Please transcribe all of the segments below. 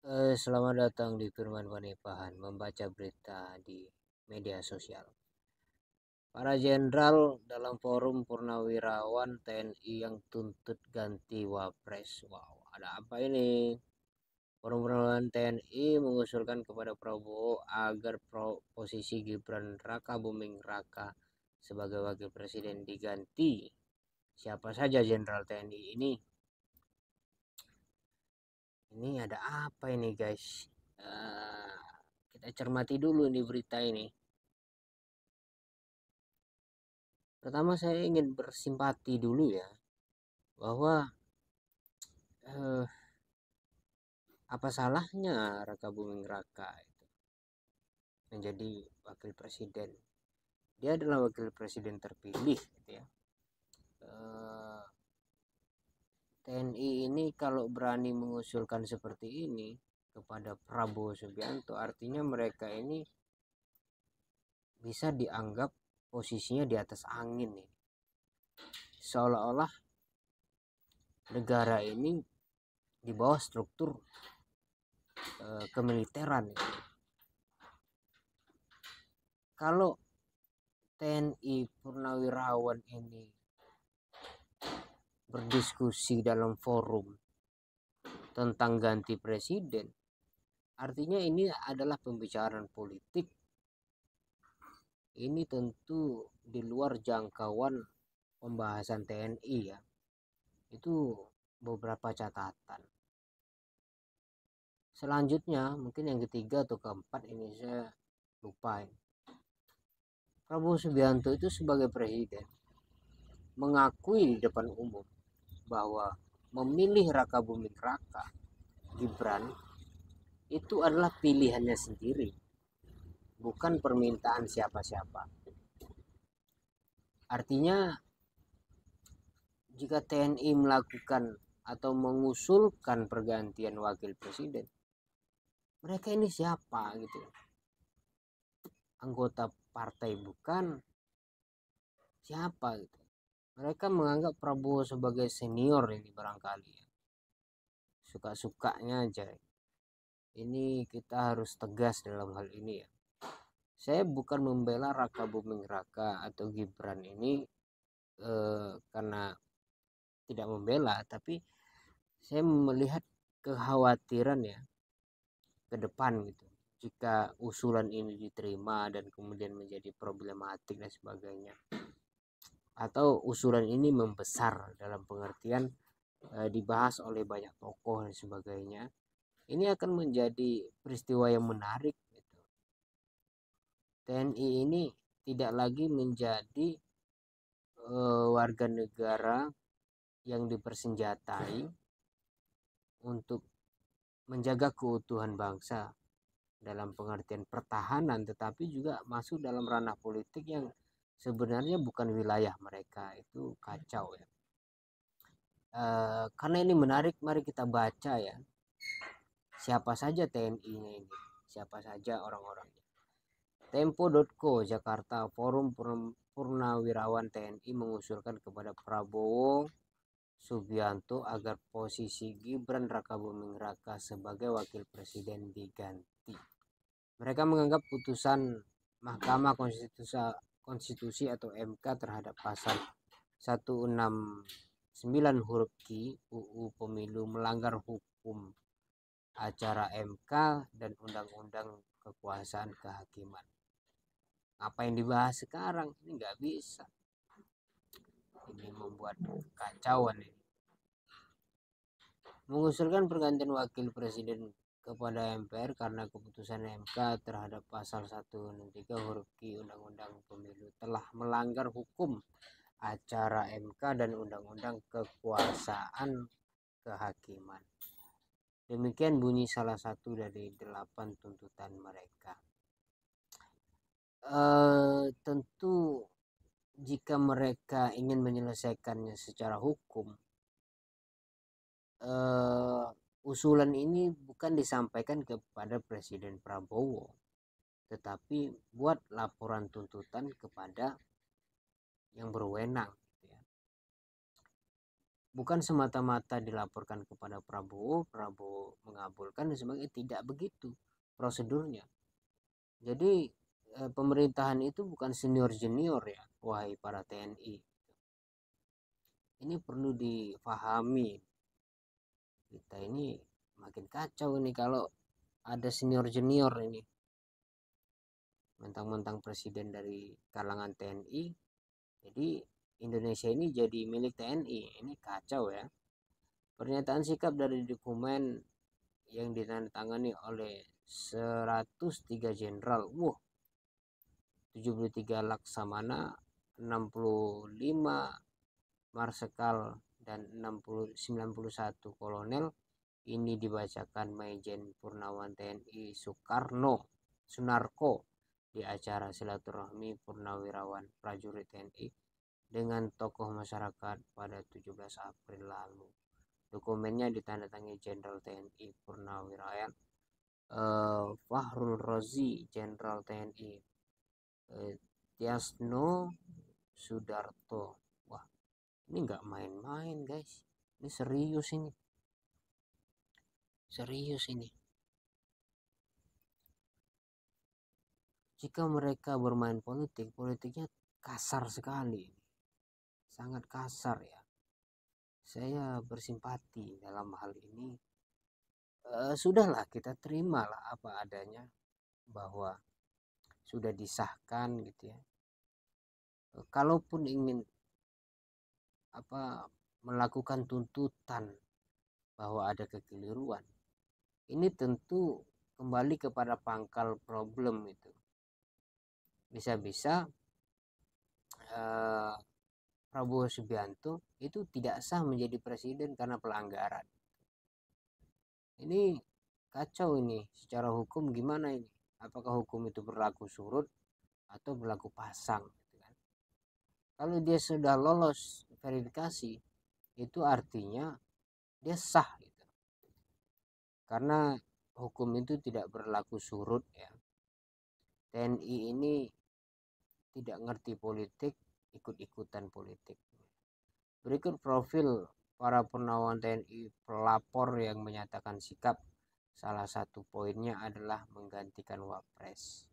Selamat datang di Firman Panipahan, membaca berita di media sosial. Para jenderal dalam forum purnawirawan TNI yang tuntut ganti Wapres. Wow, ada apa ini? Forum purnawirawan TNI mengusulkan kepada Prabowo agar posisi Gibran Raka Buming Raka sebagai wakil presiden diganti. Siapa saja jenderal TNI ini? Ini ada apa ini, guys? Uh, kita cermati dulu nih berita ini. Pertama saya ingin bersimpati dulu ya, bahwa eh, apa salahnya Raka Buming Raka itu menjadi wakil presiden. Dia adalah wakil presiden terpilih gitu ya. TNI ini kalau berani mengusulkan seperti ini kepada Prabowo Subianto, artinya mereka ini bisa dianggap posisinya di atas angin nih. Seolah-olah negara ini di bawah struktur kemiliteran. Kalau TNI Purnawirawan ini berdiskusi dalam forum tentang ganti presiden, artinya ini adalah pembicaraan politik. Ini tentu di luar jangkauan pembahasan TNI ya. Itu beberapa catatan. Selanjutnya mungkin yang ketiga atau keempat ini saya lupa. Prabowo Subianto itu sebagai presiden mengakui di depan umum bahwa memilih Raka Buming Raka Gibran itu adalah pilihannya sendiri, bukan permintaan siapa-siapa. Artinya jika TNI melakukan atau mengusulkan pergantian wakil presiden, mereka ini siapa gitu? Anggota partai bukan, siapa gitu? Mereka menganggap Prabowo sebagai senior ini barangkali ya. Suka-sukanya aja. Ini kita harus tegas dalam hal ini ya. Saya bukan membela Raka Buming Raka atau Gibran ini karena tidak membela, tapi saya melihat kekhawatiran ya ke depan gitu. Jika usulan ini diterima dan kemudian menjadi problematik dan sebagainya, atau usulan ini membesar dalam pengertian dibahas oleh banyak tokoh dan sebagainya, ini akan menjadi peristiwa yang menarik gitu. TNI ini tidak lagi menjadi warga negara yang dipersenjatai untuk menjaga keutuhan bangsa dalam pengertian pertahanan, tetapi juga masuk dalam ranah politik yang sebenarnya bukan wilayah mereka. Itu kacau ya. Karena ini menarik, mari kita baca ya siapa saja TNI-nya ini, siapa saja orang-orangnya. Tempo.co Jakarta, Forum Purnawirawan TNI mengusulkan kepada Prabowo Subianto agar posisi Gibran Raka Buming Raka sebagai wakil presiden diganti. Mereka menganggap putusan Mahkamah Konstitusi atau MK terhadap pasal 169 huruf Q UU Pemilu melanggar hukum acara MK dan Undang-Undang Kekuasaan Kehakiman. Apa yang dibahas sekarang ini nggak bisa. Ini membuat kacauan ini. Mengusulkan pergantian wakil presiden kepada MPR karena keputusan MK terhadap pasal 163 huruf Q Undang-Undang Pemilu telah melanggar hukum acara MK dan Undang-Undang Kekuasaan Kehakiman. Demikian bunyi salah satu dari 8 tuntutan mereka. Tentu jika mereka ingin menyelesaikannya secara hukum, usulan ini bukan disampaikan kepada Presiden Prabowo, tetapi buat laporan tuntutan kepada yang berwenang gitu ya. bukan semata-mata dilaporkan kepada Prabowo mengabulkan dan sebagainya, tidak begitu prosedurnya. Jadi pemerintahan itu bukan senior-junior ya, wahai para TNI. Ini perlu difahami. Kita ini makin kacau ini kalau ada senior-junior ini. Mentang-mentang presiden dari kalangan TNI, jadi Indonesia ini jadi milik TNI. Ini kacau ya. Pernyataan sikap dari dokumen yang ditandatangani oleh 103 jenderal. 73 laksamana, 65 marsekal dan 91 kolonel ini dibacakan Majen Purnawan TNI Sunarko di acara silaturahmi purnawirawan prajurit TNI dengan tokoh masyarakat pada 17 April lalu. Dokumennya ditandatangani Jenderal TNI Purnawirawan Fahrul Rozi, Jenderal TNI Tiasno Sudarto. Wah, ini nggak main-main guys, ini serius ini. Jika mereka bermain politik, politiknya kasar sekali, sangat kasar ya. Saya bersimpati dalam hal ini. Sudahlah, kita terimalah apa adanya, bahwa sudah disahkan gitu ya. Kalaupun ingin melakukan tuntutan bahwa ada kekeliruan, ini tentu kembali kepada pangkal problem itu. Bisa-bisa Prabowo Subianto itu tidak sah menjadi presiden karena pelanggaran. Ini kacau ini, secara hukum gimana ini? Apakah hukum itu berlaku surut atau berlaku pasang gitu kan? Kalau dia sudah lolos verifikasi, itu artinya dia sah gitu. Karena hukum itu tidak berlaku surut ya. TNI ini tidak ngerti politik, ikut-ikutan politik. Berikut profil para Purnawan TNI pelapor yang menyatakan sikap. Salah satu poinnya adalah menggantikan Wapres.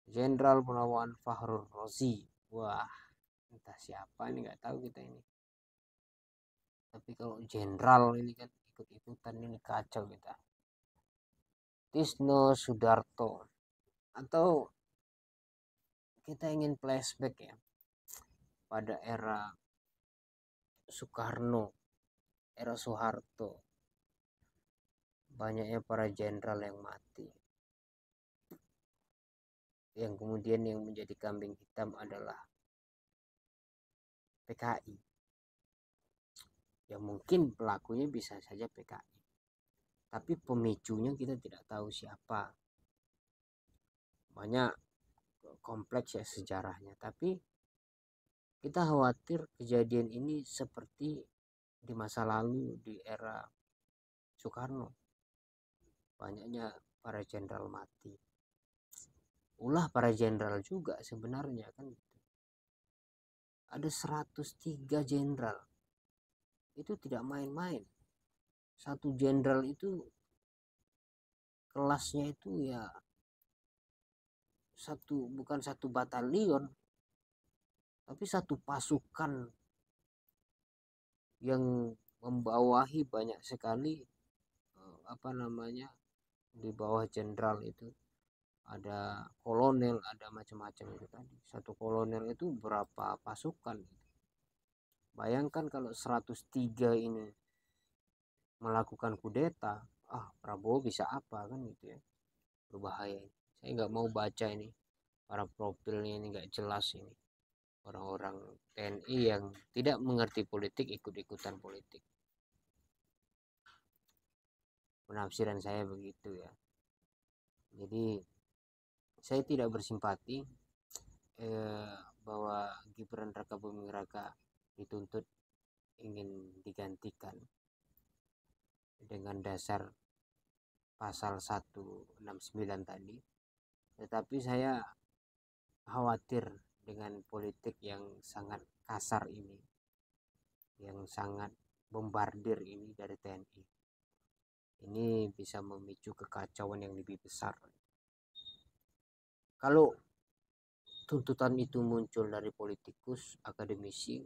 Jenderal Purnawan Fahrul Rozi. Wah, entah siapa ini, nggak tahu kita ini. Tapi kalau jenderal ini kan ikut-ikutan, ini kacau kita. Tisno Sudarto. Atau kita ingin flashback ya pada era Soekarno, era Soeharto. Banyaknya para jenderal yang mati. Yang kemudian yang menjadi kambing hitam adalah PKI. Ya mungkin pelakunya bisa saja PKI. Tapi pemicunya kita tidak tahu siapa. Banyak kompleks ya sejarahnya. Tapi kita khawatir kejadian ini seperti di masa lalu di era Soekarno. Banyaknya para jenderal mati. Ulah para jenderal juga sebenarnya kan. Ada 103 jenderal. Itu tidak main-main. Satu jenderal itu kelasnya itu ya bukan satu batalion, tapi satu pasukan yang membawahi banyak sekali di bawah jenderal itu ada kolonel, ada macam-macam itu tadi. Satu kolonel itu berapa pasukan? Bayangkan kalau 103 ini melakukan kudeta, Prabowo bisa apa kan gitu ya. Berbahaya. Saya nggak mau baca ini para profilnya, ini nggak jelas ini. Orang-orang TNI yang tidak mengerti politik, ikut-ikutan politik. Penafsiran saya begitu ya. Jadi saya tidak bersimpati bahwa Gibran Rakabuming Raka dituntut ingin digantikan dengan dasar pasal 169 tadi. Tetapi saya khawatir dengan politik yang sangat kasar ini. yang sangat bombardir ini dari TNI. Ini bisa memicu kekacauan yang lebih besar. Kalau tuntutan itu muncul dari politikus, akademisi,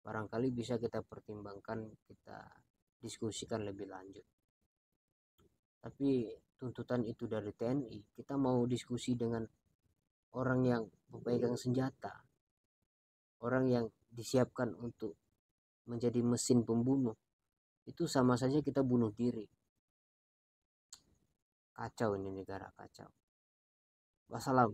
barangkali bisa kita pertimbangkan, kita diskusikan lebih lanjut. Tapi tuntutan itu dari TNI, kita mau diskusi dengan orang yang memegang senjata, orang yang disiapkan untuk menjadi mesin pembunuh, itu sama saja kita bunuh diri. Kacau ini negara, kacau. Wassalam.